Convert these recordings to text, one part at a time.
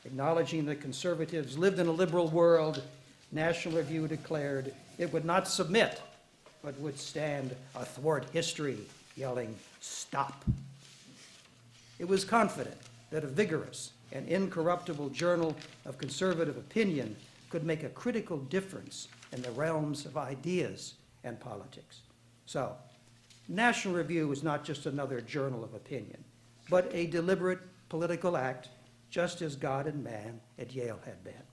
Acknowledging that conservatives lived in a liberal world, National Review declared it would not submit, but would stand athwart history, yelling, "Stop." It was confident that a vigorous and incorruptible journal of conservative opinion could make a critical difference in the realms of ideas and politics. So, National Review was not just another journal of opinion, but a deliberate political act, just as God and Man at Yale had been.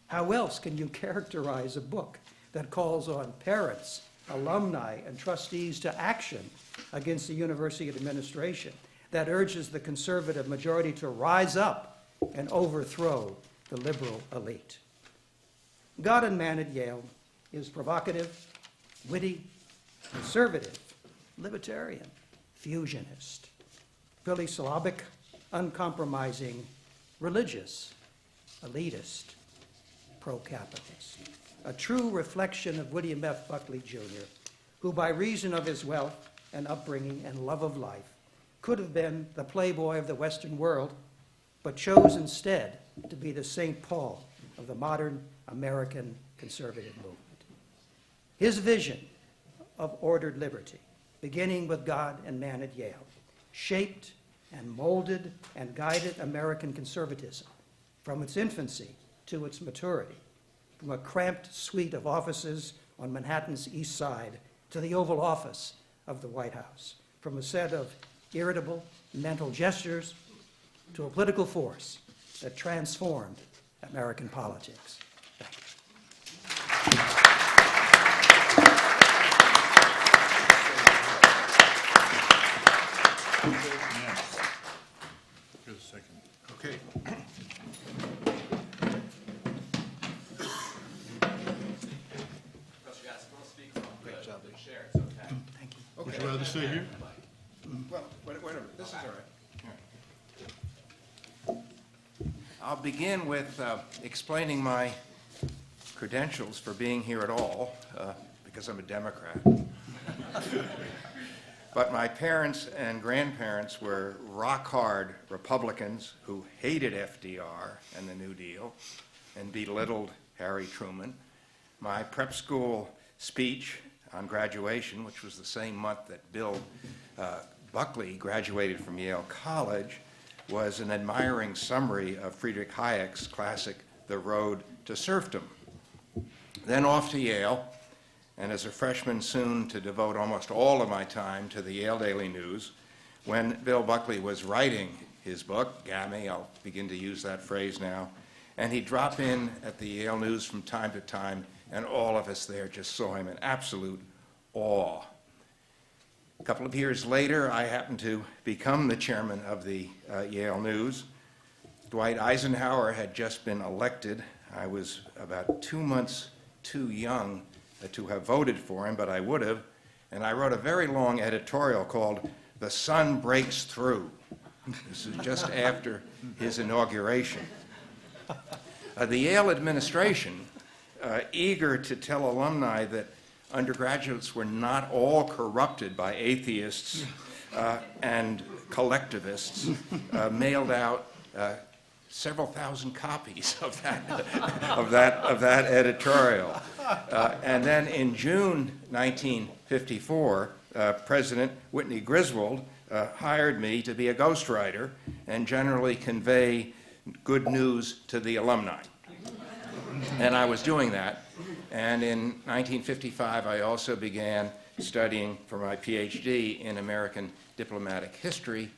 How else can you characterize a book that calls on parents, alumni, and trustees to action against the university administration, that urges the conservative majority to rise up and overthrow the liberal elite? God and Man at Yale is provocative, witty, conservative, libertarian, fusionist, polysyllabic, uncompromising, religious, elitist, pro-capitalist. A true reflection of William F. Buckley, Jr., who by reason of his wealth and upbringing and love of life could have been the playboy of the Western world, but chose instead to be the St. Paul of the modern American conservative movement. His vision of ordered liberty, beginning with God and Man at Yale, shaped and molded and guided American conservatism from its infancy to its maturity, from a cramped suite of offices on Manhattan's East Side to the Oval Office of the White House, from a set of irritable mental gestures to a political force that transformed American politics. Thank you. Good second. Okay. Great job. Share, it's okay. Thank you. Would you rather stay here? Well, whatever, this is all right. I'll begin with explaining my credentials for being here at all, because I'm a Democrat. But my parents and grandparents were rock-hard Republicans who hated FDR and the New Deal and belittled Harry Truman. My prep school speech on graduation, which was the same month that Bill Buckley graduated from Yale College, was an admiring summary of Friedrich Hayek's classic, The Road to Serfdom. Then off to Yale, and as a freshman soon to devote almost all of my time to the Yale Daily News. When Bill Buckley was writing his book, Gammy, I'll begin to use that phrase now, and he'd drop in at the Yale News from time to time, and all of us there just saw him in absolute awe. A couple of years later, I happened to become the chairman of the Yale News. Dwight Eisenhower had just been elected. I was about 2 months too young to have voted for him, but I would have. And I wrote a very long editorial called "The Sun Breaks Through." This is just after his inauguration. The Yale administration, eager to tell alumni that undergraduates were not all corrupted by atheists and collectivists, mailed out several thousand copies of that editorial. And then in June 1954, President Whitney Griswold hired me to be a ghostwriter and generally convey good news to the alumni. And I was doing that. And in 1955, I also began studying for my PhD in American diplomatic history.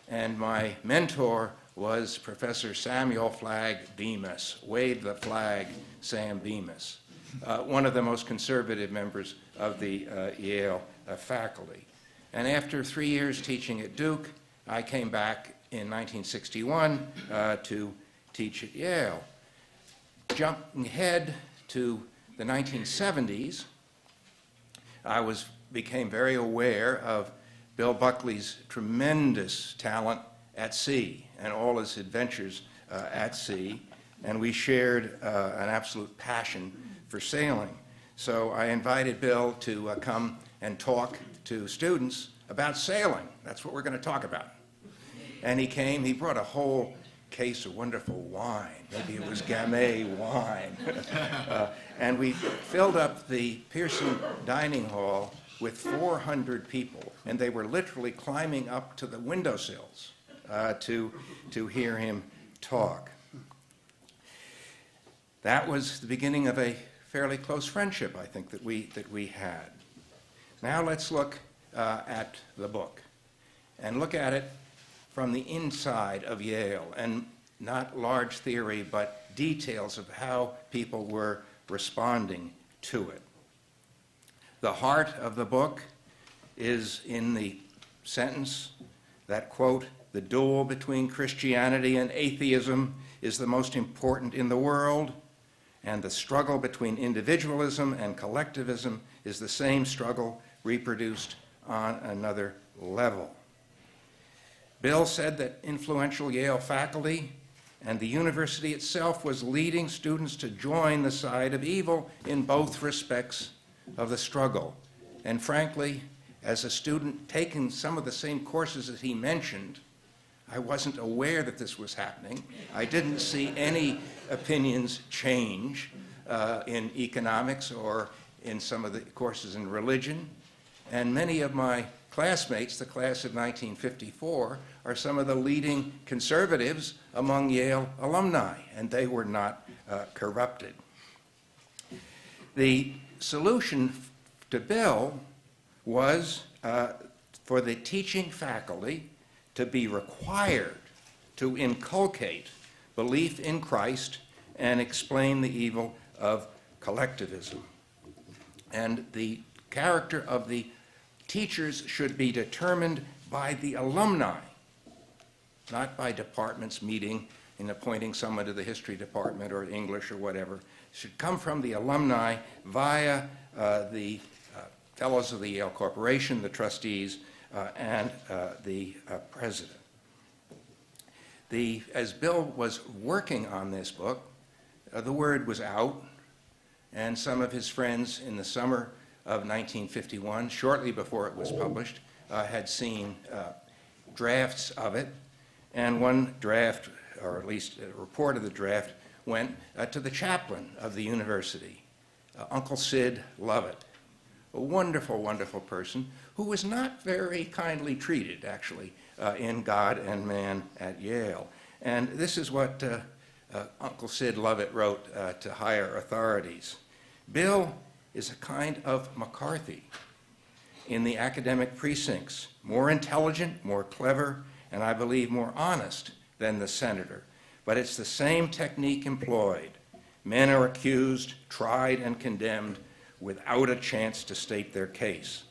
And my mentor was Professor Samuel Flagg Bemis, Wave the Flag, Sam Bemis, one of the most conservative members of the Yale faculty. And after 3 years teaching at Duke, I came back in 1961 to teach at Yale. Jumping ahead to the 1970s, I became very aware of Bill Buckley's tremendous talent at sea and all his adventures at sea, and we shared an absolute passion for sailing. So I invited Bill to come and talk to students about sailing. That's what we're going to talk about. And he came, he brought a whole case of wonderful wine. Maybe it was Gamay wine. And we filled up the Pearson dining hall with 400 people, and they were literally climbing up to the windowsills to hear him talk. That was the beginning of a fairly close friendship, I think, that we had. Now let's look at the book, and look at it from the inside of Yale, and not large theory, but details of how people were responding to it. The heart of the book is in the sentence that, quote, "The duel between Christianity and atheism is the most important in the world, and the struggle between individualism and collectivism is the same struggle reproduced on another level." Bill said that influential Yale faculty and the university itself was leading students to join the side of evil in both respects of the struggle. And frankly, as a student taking some of the same courses that he mentioned, I wasn't aware that this was happening. I didn't see any opinions change in economics or in some of the courses in religion. And many of my classmates, the class of 1954, are some of the leading conservatives among Yale alumni, and they were not corrupted. The solution to Bill was for the teaching faculty to be required to inculcate belief in Christ and explain the evil of collectivism. And the character of the teachers should be determined by the alumni, not by departments meeting and appointing someone to the history department or English or whatever. It should come from the alumni via the fellows of the Yale Corporation, the trustees, and the president. As Bill was working on this book, the word was out, and some of his friends in the summer of 1951, shortly before it was published, had seen drafts of it, and one draft, or at least a report of the draft, went to the chaplain of the university, Uncle Sid Lovett, a wonderful, wonderful person who was not very kindly treated, actually, in God and Man at Yale. And this is what Uncle Sid Lovett wrote to higher authorities. "Bill is a kind of McCarthy in the academic precincts, more intelligent, more clever, and I believe more honest than the senator. But it's the same technique employed. Men are accused, tried, and condemned without a chance to state their case.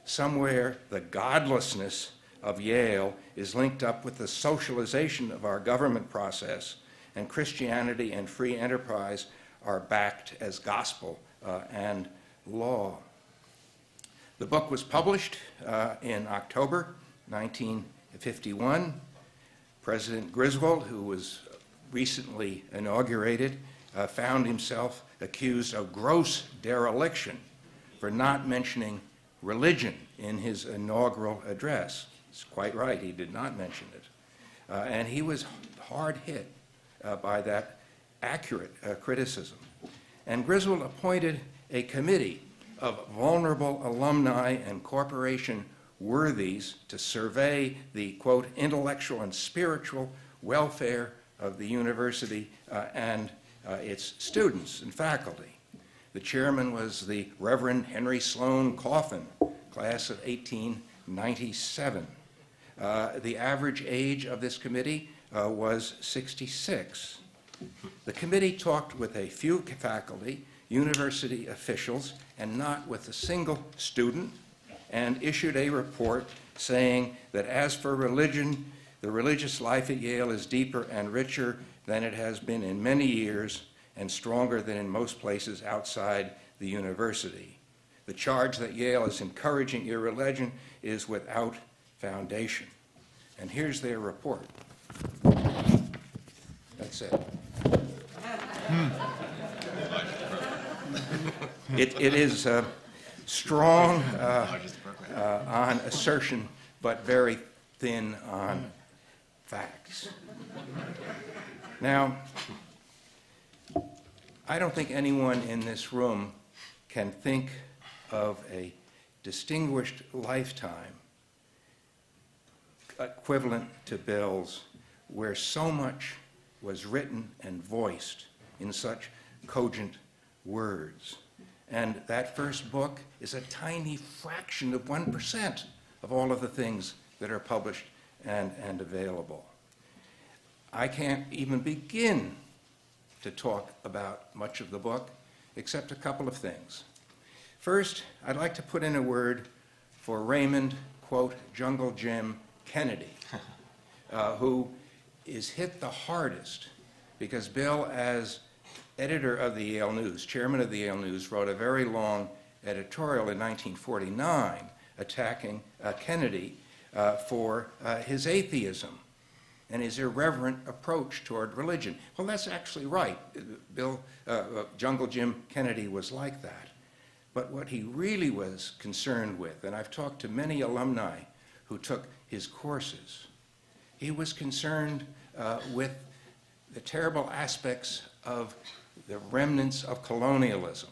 Somewhere the godlessness of Yale is linked up with the socialization of our government process, and Christianity and free enterprise are backed as gospel and law." The book was published in October 1951. President Griswold, who was recently inaugurated, found himself accused of gross dereliction for not mentioning religion in his inaugural address. It's quite right, he did not mention it. And he was hard hit by that accurate criticism. And Griswold appointed a committee of vulnerable alumni and corporation worthies to survey the, quote, intellectual and spiritual welfare of the university and its students and faculty. The chairman was the Reverend Henry Sloan Coffin, class of 1897. The average age of this committee was 66. The committee talked with a few faculty, university officials, and not with a single student, and issued a report saying that as for religion, the religious life at Yale is deeper and richer than it has been in many years and stronger than in most places outside the university. The charge that Yale is encouraging irreligion is without foundation. And here's their report. That's it. It is strong on assertion, but very thin on facts. Now, I don't think anyone in this room can think of a distinguished lifetime equivalent to Bill's, where so much was written and voiced in such cogent words. And that first book is a tiny fraction of 1% of all of the things that are published and available. I can't even begin to talk about much of the book, except a couple of things. First, I'd like to put in a word for Raymond, quote, Jungle Jim Kennedy, who is hit the hardest because Bill, as editor of the Yale News, chairman of the Yale News, wrote a very long editorial in 1949 attacking Kennedy for his atheism and his irreverent approach toward religion. Well, that's actually right. Jungle Jim Kennedy was like that. But what he really was concerned with, and I've talked to many alumni who took his courses, he was concerned with the terrible aspects of the remnants of colonialism,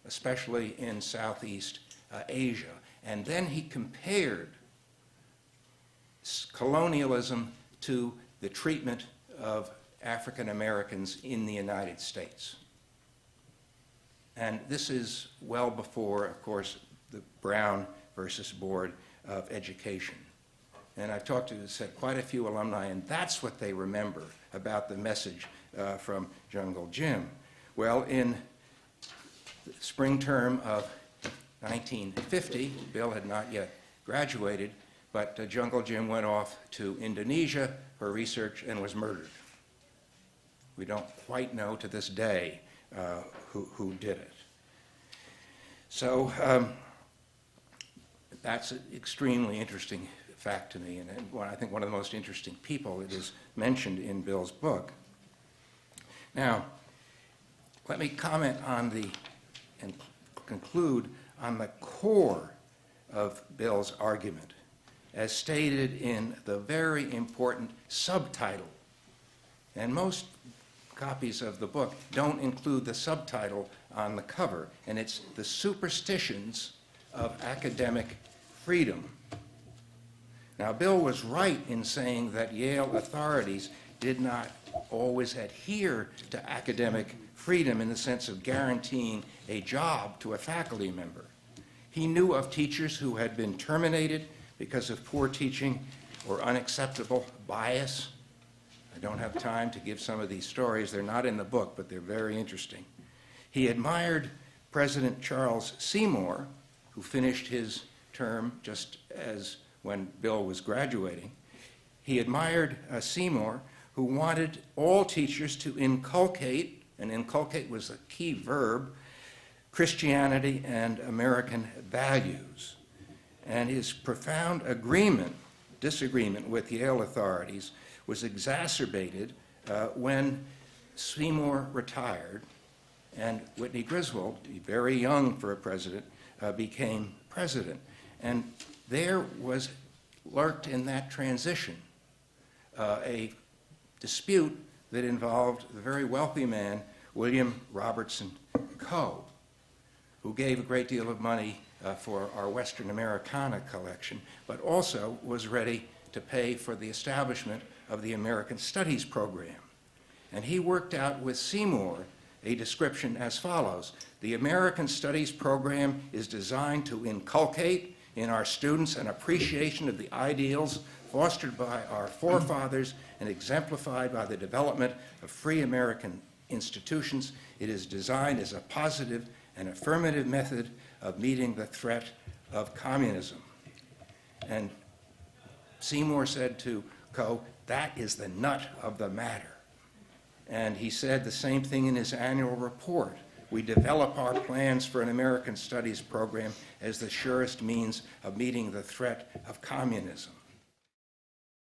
especially in Southeast Asia. And then he compared colonialism to the treatment of African Americans in the United States. And this is well before, of course, the Brown versus Board of Education. And I've talked to, said, quite a few alumni, and that's what they remember about the message from Jungle Jim. Well, in the spring term of 1950, Bill had not yet graduated, but Jungle Jim went off to Indonesia for research and was murdered. We don't quite know to this day who did it. So that's an extremely interesting fact to me, and I think one of the most interesting people it is mentioned in Bill's book. Now, let me comment on and conclude on the core of Bill's argument, as stated in the very important subtitle. And most copies of the book don't include the subtitle on the cover, and it's The Superstitions of Academic Freedom. Now, Bill was right in saying that Yale authorities did not always adhere to academic freedom in the sense of guaranteeing a job to a faculty member. He knew of teachers who had been terminated because of poor teaching or unacceptable bias. I don't have time to give some of these stories. They're not in the book, but they're very interesting. He admired President Charles Seymour, who finished his term just as when Bill was graduating. He admired Seymour, who wanted all teachers to inculcate, and inculcate was a key verb, Christianity and American values. And his profound disagreement with Yale authorities was exacerbated when Seymour retired and Whitney Griswold, very young for a president, became president. And there lurked in that transition a dispute that involved the very wealthy man, William Robertson Coe, who gave a great deal of money for our Western Americana collection, but also was ready to pay for the establishment of the American Studies program. And he worked out with Seymour a description as follows: the American Studies program is designed to inculcate in our students an appreciation of the ideals fostered by our forefathers and exemplified by the development of free American institutions. It is designed as a positive and affirmative method of meeting the threat of communism. And Seymour said to Coe, that is the nut of the matter. And he said the same thing in his annual report. We develop our plans for an American Studies program as the surest means of meeting the threat of communism.